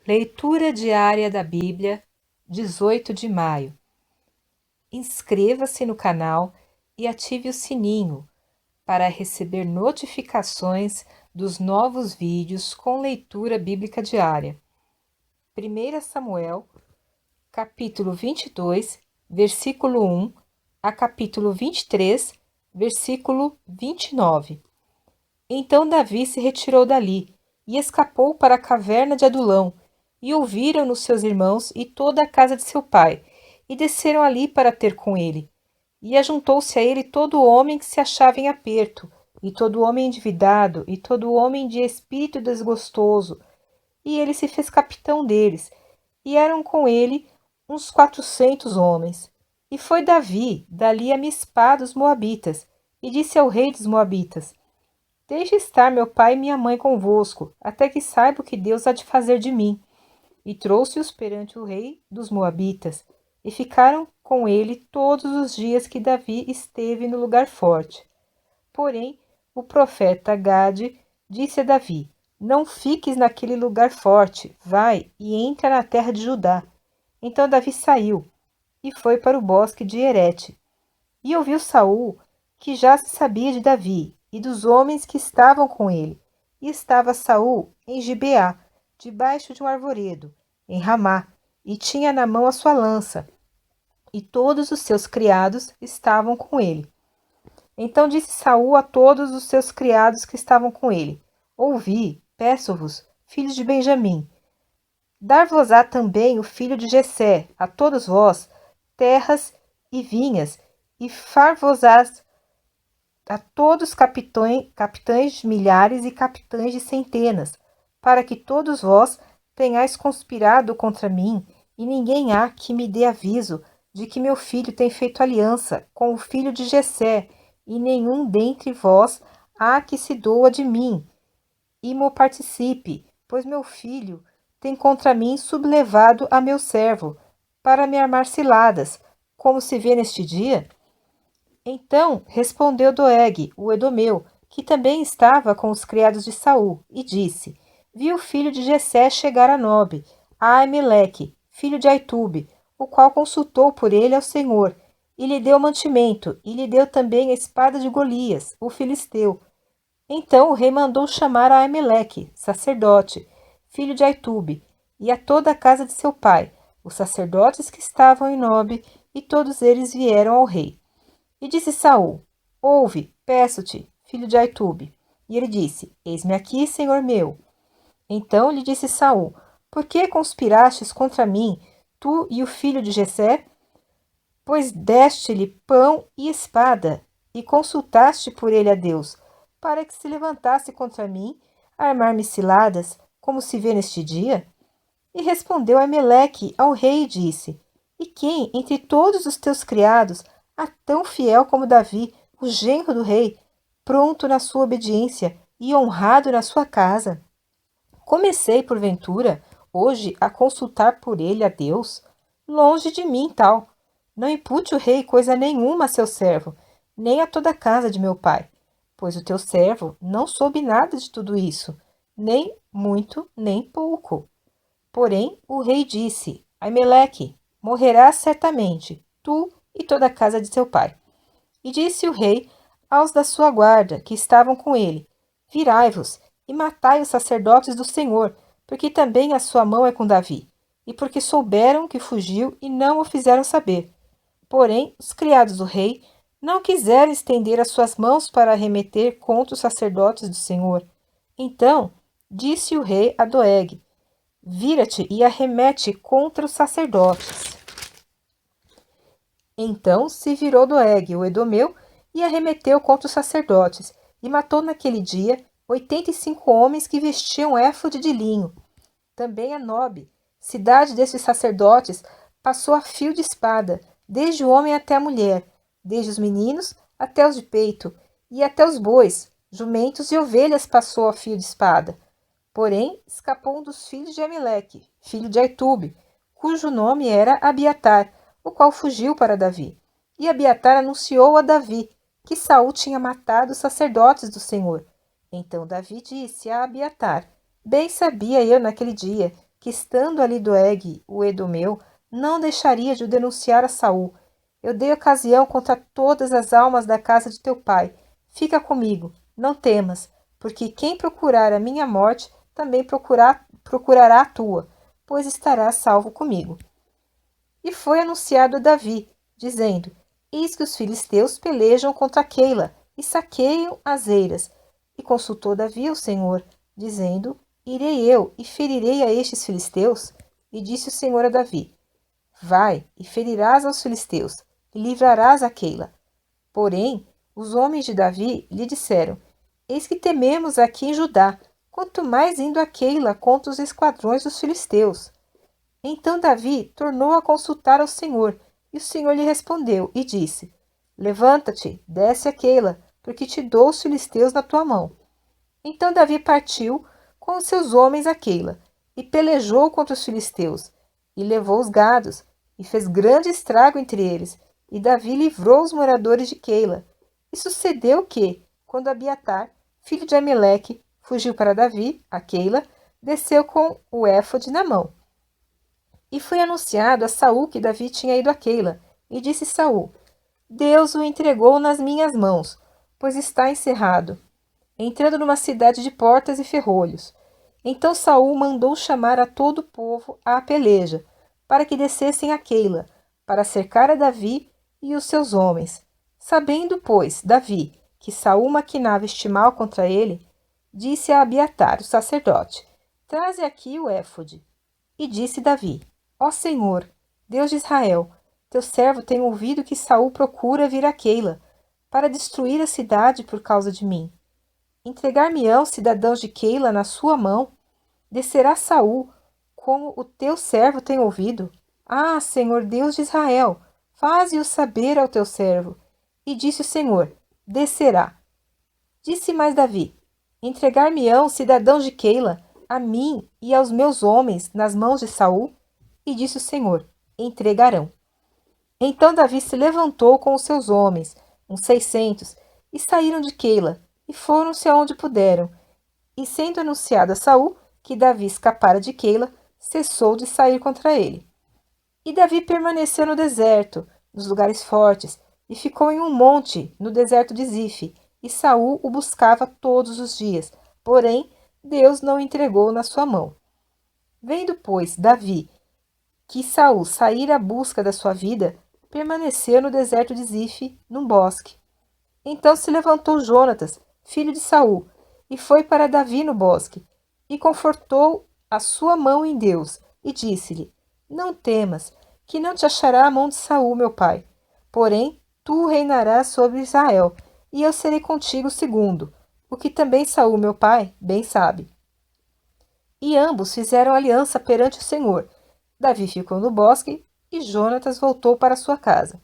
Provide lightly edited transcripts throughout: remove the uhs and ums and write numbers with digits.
Leitura diária da Bíblia, 18 de maio. Inscreva-se no canal e ative o sininho para receber notificações dos novos vídeos com leitura bíblica diária. 1 Samuel, capítulo 22, versículo 1 a capítulo 23, versículo 29. Então Davi se retirou dali e escapou para a caverna de Adulão, e ouviram-no seus irmãos e toda a casa de seu pai, e desceram ali para ter com ele. E ajuntou-se a ele todo homem que se achava em aperto, e todo homem endividado, e todo homem de espírito desgostoso. E ele se fez capitão deles, e eram com ele uns 400 homens. E foi Davi dali a Mispá dos Moabitas, e disse ao rei dos Moabitas: Deixe estar meu pai e minha mãe convosco, até que saiba o que Deus há de fazer de mim. E trouxe-os perante o rei dos Moabitas, e ficaram com ele todos os dias que Davi esteve no lugar forte. Porém, o profeta Gade disse a Davi: Não fiques naquele lugar forte, vai e entra na terra de Judá. Então Davi saiu e foi para o bosque de Herete. E ouviu Saul que já se sabia de Davi e dos homens que estavam com ele. E estava Saul em Gibeá, debaixo de um arvoredo, em Ramá, e tinha na mão a sua lança, e todos os seus criados estavam com ele. Então disse Saul a todos os seus criados que estavam com ele: Ouvi, peço-vos, filhos de Benjamim, dar-vos-á também o filho de Jessé, a todos vós, terras e vinhas, e far-vos-ás a todos capitães de milhares e capitães de centenas, para que todos vós tenhais conspirado contra mim, e ninguém há que me dê aviso de que meu filho tem feito aliança com o filho de Jessé, e nenhum dentre vós há que se doa de mim, e mo participe, pois meu filho tem contra mim sublevado a meu servo, para me armar ciladas, como se vê neste dia. Então respondeu Doeg, o edomeu, que também estava com os criados de Saul, e disse: Vi o filho de Jessé chegar a Nobe, a Aimeleque, filho de Aitube, o qual consultou por ele ao Senhor, e lhe deu mantimento, e lhe deu também a espada de Golias, o filisteu. Então o rei mandou chamar a Aimeleque, sacerdote, filho de Aitube, e a toda a casa de seu pai, os sacerdotes que estavam em Nobe, e todos eles vieram ao rei. E disse Saul: Ouve, peço-te, filho de Aitube. E ele disse: Eis-me aqui, senhor meu. Então lhe disse Saul: Por que conspirastes contra mim, tu e o filho de Jessé? Pois deste-lhe pão e espada, e consultaste por ele a Deus, para que se levantasse contra mim, a armar-me ciladas, como se vê neste dia? E respondeu Ameleque ao rei e disse: E quem, entre todos os teus criados, há tão fiel como Davi, o genro do rei, pronto na sua obediência e honrado na sua casa? Comecei, porventura, hoje a consultar por ele a Deus? Longe de mim tal. Não impute o rei coisa nenhuma a seu servo, nem a toda a casa de meu pai, pois o teu servo não soube nada de tudo isso, nem muito, nem pouco. Porém, o rei disse: Aimeleque, morrerás certamente, tu e toda a casa de seu pai. E disse o rei aos da sua guarda, que estavam com ele: Virai-vos e matai os sacerdotes do Senhor, porque também a sua mão é com Davi, e porque souberam que fugiu e não o fizeram saber. Porém, os criados do rei não quiseram estender as suas mãos para arremeter contra os sacerdotes do Senhor. Então disse o rei a Doeg: Vira-te e arremete contra os sacerdotes. Então se virou Doeg, o edomeu, e arremeteu contra os sacerdotes, e matou naquele dia 85 homens que vestiam éfode de linho. Também a Nobe, cidade desses sacerdotes, passou a fio de espada, desde o homem até a mulher, desde os meninos até os de peito, e até os bois, jumentos e ovelhas passou a fio de espada. Porém, escapou um dos filhos de Ameleque, filho de Aitube, cujo nome era Abiatar, o qual fugiu para Davi. E Abiatar anunciou a Davi que Saul tinha matado os sacerdotes do Senhor. Então Davi disse a Abiatar: Bem sabia eu naquele dia que estando ali Doeg, o Edomeu, não deixaria de o denunciar a Saul. Eu dei ocasião contra todas as almas da casa de teu pai. Fica comigo, não temas, porque quem procurar a minha morte também procurará a tua, pois estará salvo comigo. E foi anunciado a Davi, dizendo: Eis que os filisteus pelejam contra Keila e saqueiam as eiras. E consultou Davi o Senhor, dizendo: Irei eu e ferirei a estes filisteus? E disse o Senhor a Davi: Vai e ferirás aos filisteus, e livrarás a Keila. Porém, os homens de Davi lhe disseram: Eis que tememos aqui em Judá, quanto mais indo a Keila contra os esquadrões dos filisteus. Então Davi tornou a consultar ao Senhor, e o Senhor lhe respondeu e disse: Levanta-te, desce a Keila, porque te dou os filisteus na tua mão. Então Davi partiu com os seus homens a Keila, e pelejou contra os filisteus, e levou os gados, e fez grande estrago entre eles, e Davi livrou os moradores de Keila. E sucedeu que, quando Abiatar, filho de Ameleque, fugiu para Davi, a Keila, desceu com o éfode na mão. E foi anunciado a Saul que Davi tinha ido a Keila, e disse Saul: Deus o entregou nas minhas mãos, pois está encerrado, entrando numa cidade de portas e ferrolhos. Então Saul mandou chamar a todo o povo à peleja, para que descessem a Keila, para cercar a Davi e os seus homens. Sabendo, pois, Davi, que Saul maquinava este mal contra ele, disse a Abiatar, o sacerdote: Traze aqui o éfode. E disse Davi: Ó Senhor, Deus de Israel, teu servo tem ouvido que Saul procura vir a Keila, para destruir a cidade por causa de mim. Entregar-me-ão cidadãos de Keila na sua mão? Descerá Saul, como o teu servo tem ouvido? Ah, Senhor Deus de Israel, faze-o saber ao teu servo. E disse o Senhor: Descerá. Disse mais Davi: Entregar-me-ão cidadãos de Keila, a mim e aos meus homens, nas mãos de Saul? E disse o Senhor: Entregarão. Então Davi se levantou com os seus homens, uns 600, e saíram de Keila, e foram-se aonde puderam. E sendo anunciado a Saul que Davi escapara de Keila, cessou de sair contra ele. E Davi permaneceu no deserto, nos lugares fortes, e ficou em um monte, no deserto de Zife, e Saul o buscava todos os dias, porém Deus não o entregou na sua mão. Vendo, pois, Davi que Saul saíra à busca da sua vida, permaneceu no deserto de Zife, num bosque. Então se levantou Jonatas, filho de Saul, e foi para Davi no bosque, e confortou a sua mão em Deus, e disse-lhe: Não temas, que não te achará a mão de Saul, meu pai. Porém, tu reinarás sobre Israel, e eu serei contigo segundo, o que também Saul, meu pai, bem sabe. E ambos fizeram aliança perante o Senhor. Davi ficou no bosque, e Jonatas voltou para sua casa.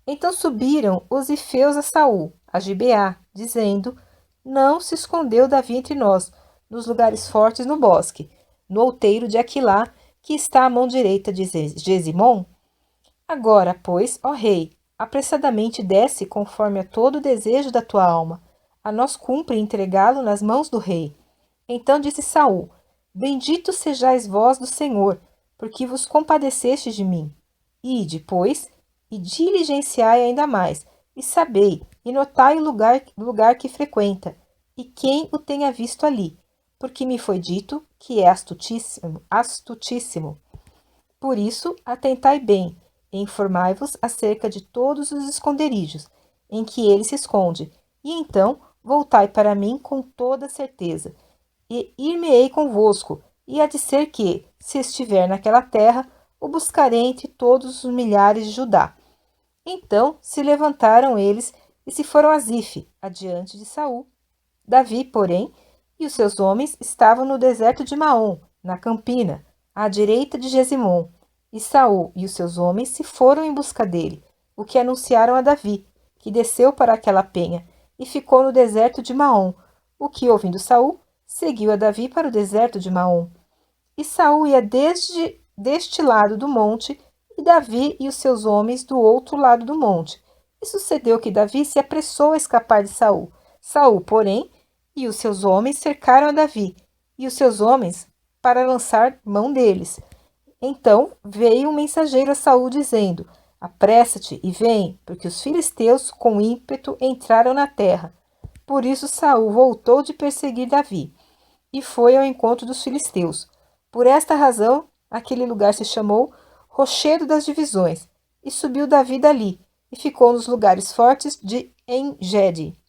Então subiram os ifeus a Saul, a Gibeá, dizendo: Não se escondeu Davi entre nós, nos lugares fortes no bosque, no outeiro de Aquilá, que está à mão direita de Gesimom? Agora, pois, ó rei, apressadamente desce conforme a todo o desejo da tua alma. A nós cumpre entregá-lo nas mãos do rei. Então disse Saul: Bendito sejais vós do Senhor, porque vos compadecestes de mim. Ide, pois, e diligenciai ainda mais, e sabei, e notai o lugar que frequenta, e quem o tenha visto ali, porque me foi dito que é astutíssimo, astutíssimo. Por isso, atentai bem, e informai-vos acerca de todos os esconderijos em que ele se esconde, e então voltai para mim com toda certeza, e ir-me-ei convosco, e há de ser que, se estiver naquela terra, o buscarei entre todos os milhares de Judá. Então se levantaram eles e se foram a Zife, adiante de Saul. Davi, porém, e os seus homens estavam no deserto de Maom, na campina, à direita de Gesimom. E Saul e os seus homens se foram em busca dele, o que anunciaram a Davi, que desceu para aquela penha e ficou no deserto de Maom, o que, ouvindo Saul, seguiu a Davi para o deserto de Maom. E Saul ia deste lado do monte, e Davi e os seus homens do outro lado do monte. E sucedeu que Davi se apressou a escapar de Saul. Saul, porém, e os seus homens cercaram a Davi, e os seus homens para lançar mão deles. Então veio um mensageiro a Saul dizendo: Apressa-te e vem, porque os filisteus com ímpeto entraram na terra. Por isso Saul voltou de perseguir Davi e foi ao encontro dos filisteus. Por esta razão, aquele lugar se chamou Rochedo das Divisões, e subiu Davi dali, e ficou nos lugares fortes de En-Gedi.